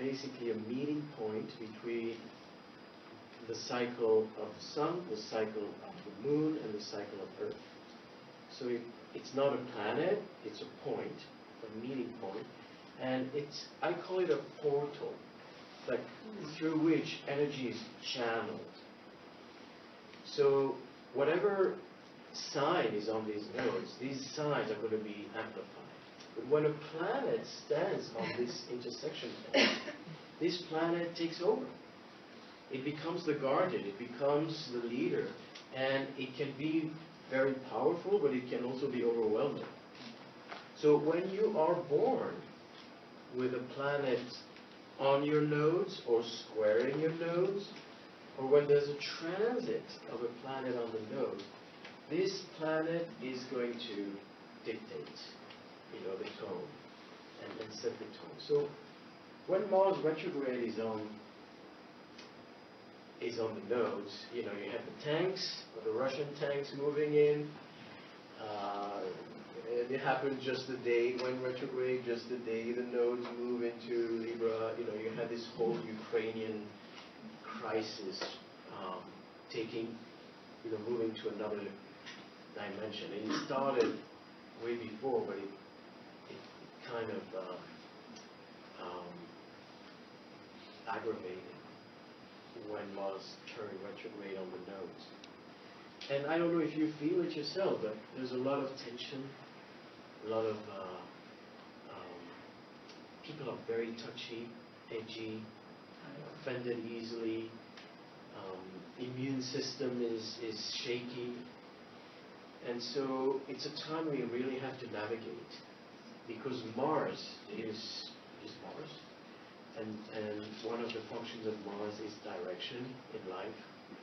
basically a meeting point between the cycle of the sun, the cycle of the moon, and the cycle of Earth. So it's not a planet, it's a point, a meeting point, and I call it a portal, like through which energy is channeled. So whatever sign is on these nodes, these signs are going to be amplified. But when a planet stands on this intersection point, this planet takes over. It becomes the guardian, it becomes the leader, and it can be very powerful, but it can also be overwhelming. So when you are born with a planet on your nodes or squaring your nodes, or when there's a transit of a planet on the node, this planet is going to dictate, the tone and set the tone. So when Mars retrograde is on the nodes, you have the tanks, or the Russian tanks moving in. It happened just the day when retrograde, just the day the nodes move into Libra. You had this whole Ukrainian crisis moving to another dimension. And it started way before, but it kind of aggravated when Mars turned retrograde on the nodes. And I don't know if you feel it yourself, but there's a lot of tension, a lot of people are very touchy, edgy, offended easily, immune system is shaky, and so it's a time we really have to navigate, because Mars is Mars. And one of the functions of Mars is direction in life.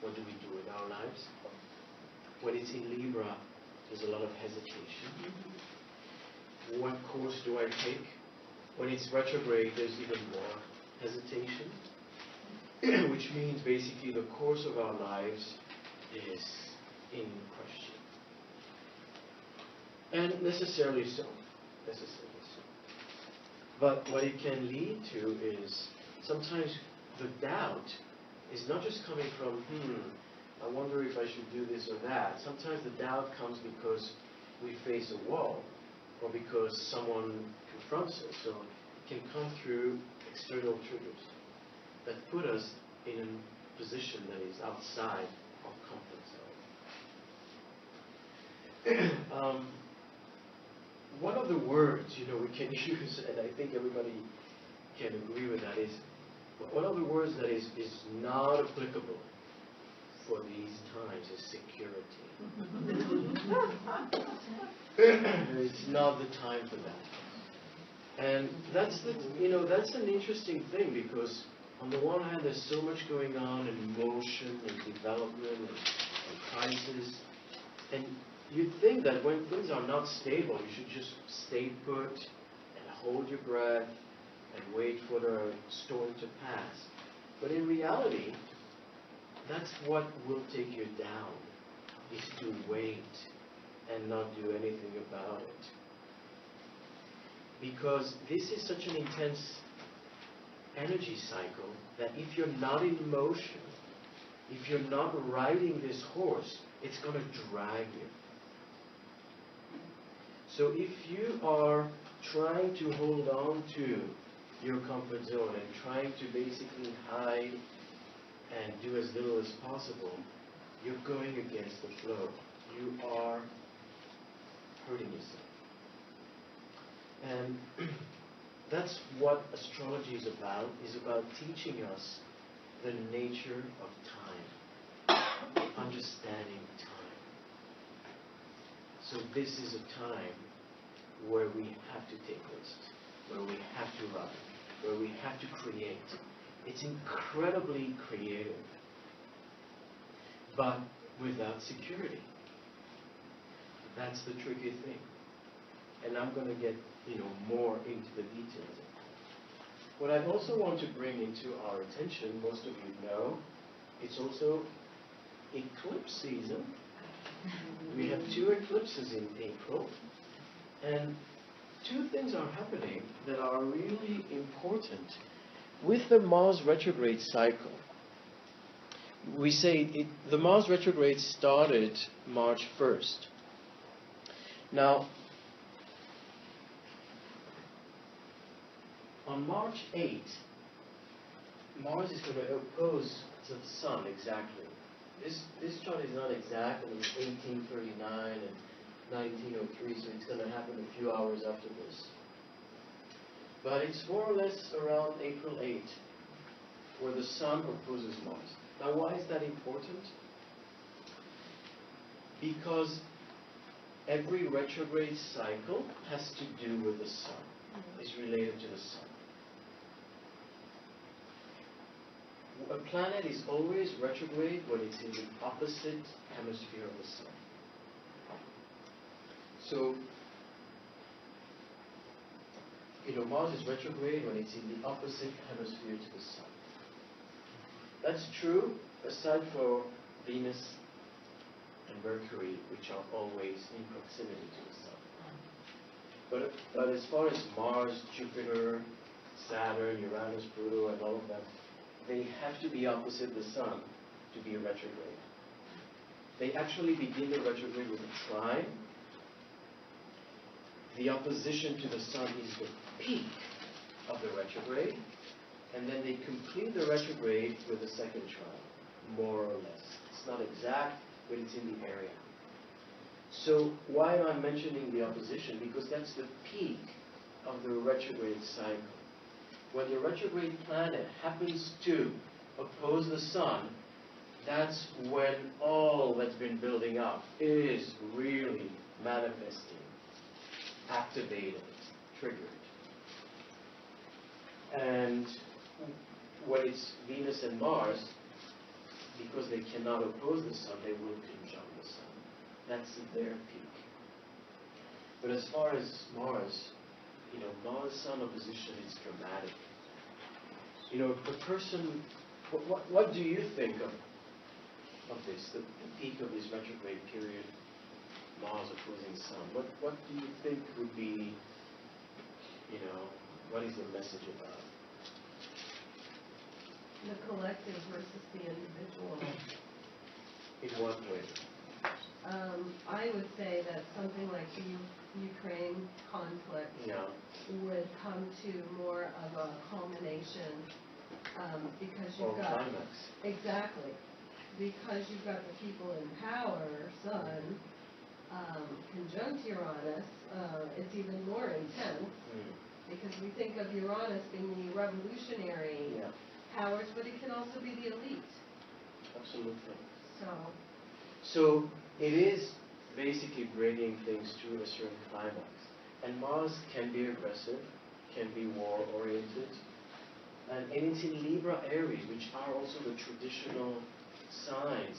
What do we do with our lives? When it's in Libra, there's a lot of hesitation. What course do I take? When it's retrograde, there's even more hesitation, which means basically the course of our lives is in question. And necessarily so. But what it can lead to is sometimes the doubt is not just coming from, I wonder if I should do this or that. Sometimes the doubt comes because we face a wall or because someone confronts us. So it can come through external triggers that put us in a position that is outside our comfort zone. One of the words, we can use, and I think everybody can agree with that, is one of the words that is not applicable for these times is security. It's not the time for that. And that's that's an interesting thing, because on the one hand there's so much going on in motion and development and crisis, and you'd think that when things are not stable, you should just stay put and hold your breath and wait for the storm to pass. But in reality, that's what will take you down, is to wait and not do anything about it. Because this is such an intense energy cycle that if you're not in motion, if you're not riding this horse, it's going to drag you. So if you are trying to hold on to your comfort zone and trying to basically hide and do as little as possible, you're going against the flow. You are hurting yourself. And that's what astrology is about teaching us the nature of time, understanding time. So this is a time where we have to take risks, where we have to run, where we have to create. It's incredibly creative, but without security. That's the tricky thing. And I'm going to get more into the details of that. What I also want to bring into our attention, most of you know, it's also eclipse season. We have 2 eclipses in April, and 2 things are happening that are really important. with the Mars retrograde cycle, we say the Mars retrograde started March 1st. Now, on March 8th, Mars is going to oppose to the Sun exactly. This chart is not exact, and it's 1839 and 1903, so it's going to happen a few hours after this. But it's more or less around April 8th, where the Sun opposes Mars. Now, why is that important? Because every retrograde cycle has to do with the Sun, is related to the Sun. A planet is always retrograde when it's in the opposite hemisphere of the Sun. So, Mars is retrograde when it's in the opposite hemisphere to the Sun. That's true, aside for Venus and Mercury, which are always in proximity to the Sun. But as far as Mars, Jupiter, Saturn, Uranus, Pluto, and all of them, they have to be opposite the Sun to be a retrograde. They actually begin the retrograde with a trine. The opposition to the Sun is the peak of the retrograde, and then they complete the retrograde with a second trine, more or less. It's not exact, but it's in the area. So why am I mentioning the opposition? Because that's the peak of the retrograde cycle. When the retrograde planet happens to oppose the Sun, that's when all that's been building up is really manifesting, activated, triggered. And when it's Venus and Mars, because they cannot oppose the Sun, they will conjunct the Sun. That's their peak. But as far as Mars, Mars-Sun opposition is dramatic. The person, what do you think of this, the peak of this retrograde period, Mars opposing Sun? What do you think would be, what is the message about? The collective versus the individual. In what way? I would say that something like the Ukraine conflict would come to more of a culmination because you've got climax. Exactly, because you've got the people in power, Sun, conjunct Uranus. It's even more intense because we think of Uranus being the revolutionary powers, but it can also be the elite. Absolutely. So it is basically bringing things to a certain climax. And Mars can be aggressive, can be war-oriented, and it's in Libra, Aries, which are also the traditional signs.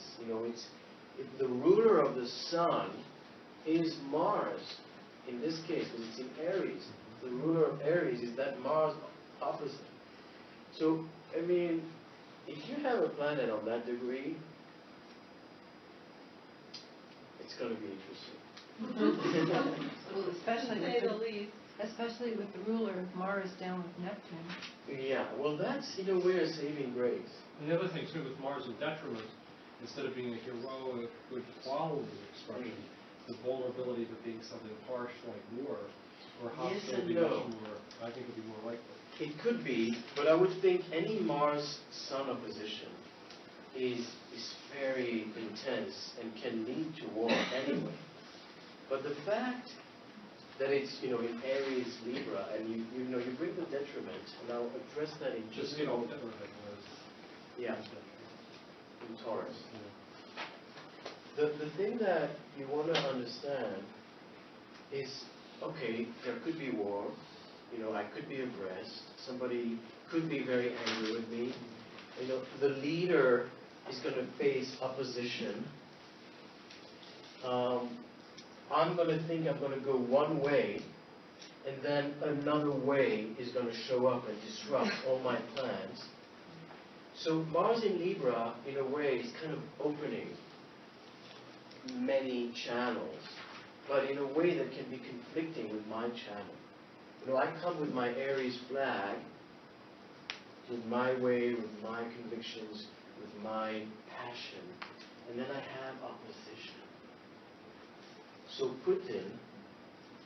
The ruler of the Sun is Mars, in this case, because it's in Aries. The ruler of Aries is that Mars opposite. So, if you have a planet on that degree, it's going to be interesting. Especially with the ruler of Mars down with Neptune. Yeah, well, that's in a way a saving grace. And the other thing too, with Mars in detriment, instead of being a heroic, good quality expression, the vulnerability to being something harsh like war or hostile would be much more, I think, would be more likely. It could be, but I would think any Mars-Sun opposition is very intense and can lead to war anyway. But the fact that it's in Aries, Libra, and you bring the detriment, and I'll address that in just a moment. Yeah, in Taurus. Yeah. The thing that you want to understand is, okay, there could be war. I could be aggressed. Somebody could be very angry with me. The leader is going to face opposition. I'm going to think I'm going to go one way, and then another way is going to show up and disrupt all my plans. So Mars in Libra, in a way, is kind of opening many channels, but in a way that can be conflicting with my channel. I come with my Aries flag with my way, with my convictions, with my passion. And then I have opposition. So Putin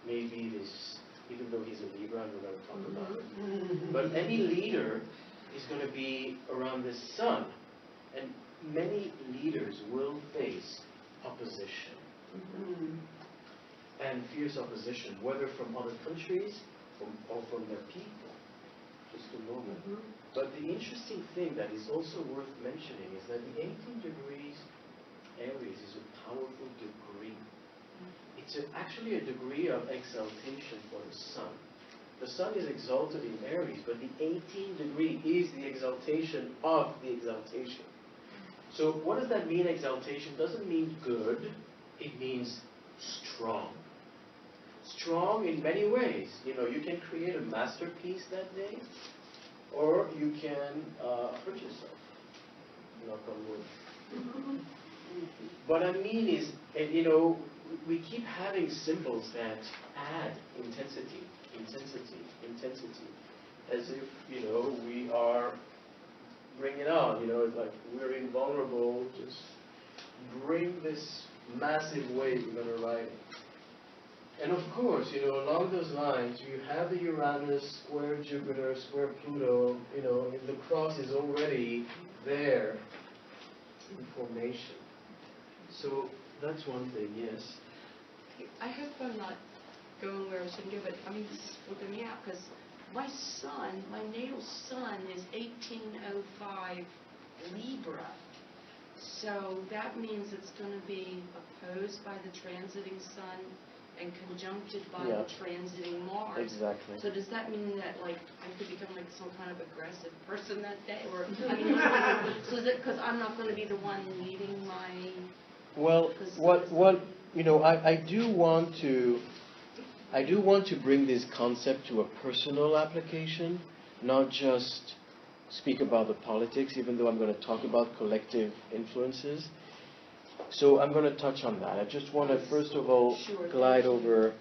may be this, even though he's a Libra, and we're going to talk about it. But any leader is going to be around the sun. And many leaders will face opposition. And fierce opposition, whether from other countries or from their people. Just a moment. But the interesting thing that is also worth mentioning is that the 18 degrees Aries is a powerful degree. It's actually a degree of exaltation for the sun. The sun is exalted in Aries, but the 18 degree is the exaltation of the exaltation. So what does that mean, exaltation? Doesn't mean good. It means strong. Strong in many ways. You know, you can create a masterpiece that day, or you can hurt yourself. Knock on wood. What I mean is, you know, we keep having symbols that add intensity, as if, you know, we are bring it on, you know, it's like we're invulnerable, just bring this massive wave we're going to ride it. And of course, you know, along those lines, you have the Uranus, square Jupiter, square Pluto, you know, and the cross is already there in formation. So that's one thing, yes. I hope I'm not going where I shouldn't go, but I mean, this is flipping me out because my sun, my natal sun is 1805 Libra. So that means it's going to be opposed by the transiting sun and conjuncted by the transiting Mars. Exactly. So does that mean that, like, I could become like some kind of aggressive person that day? Or, I mean, so is it because I'm not going to be the one leading my... Well, what you know, I do want to bring this concept to a personal application, not just speak about the politics, even though I'm going to talk about collective influences. So I'm going to touch on that. I just want to first of all glide over.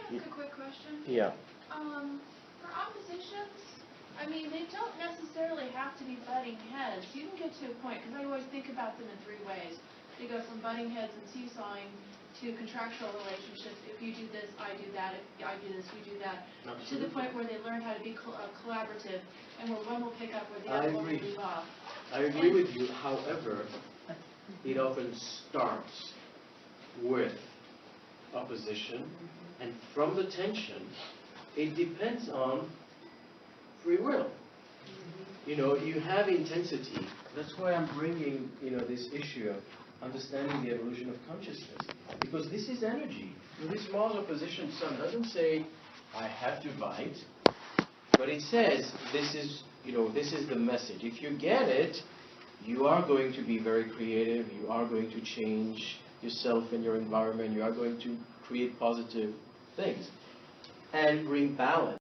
Can I ask a quick question? Yeah. For oppositions, I mean, they don't necessarily have to be butting heads. You can get to a point, because I always think about them in three ways. They go from butting heads and seesawing to contractual relationships. If you do this, I do that. If I do this, you do that. Absolutely. To the point where they learn how to be collaborative, and where one will pick up where the other one will leave off. I agree with you. However, it often starts with opposition, and from the tension, it depends on free will. You know, you have intensity. That's why I'm bringing, you know, this issue of understanding the evolution of consciousness, because this is energy. This Mars opposition Sun doesn't say I have to bite, but it says this is, you know, this is the message. If you get it, you are going to be very creative. You are going to change yourself and your environment. You are going to create positive things and bring balance.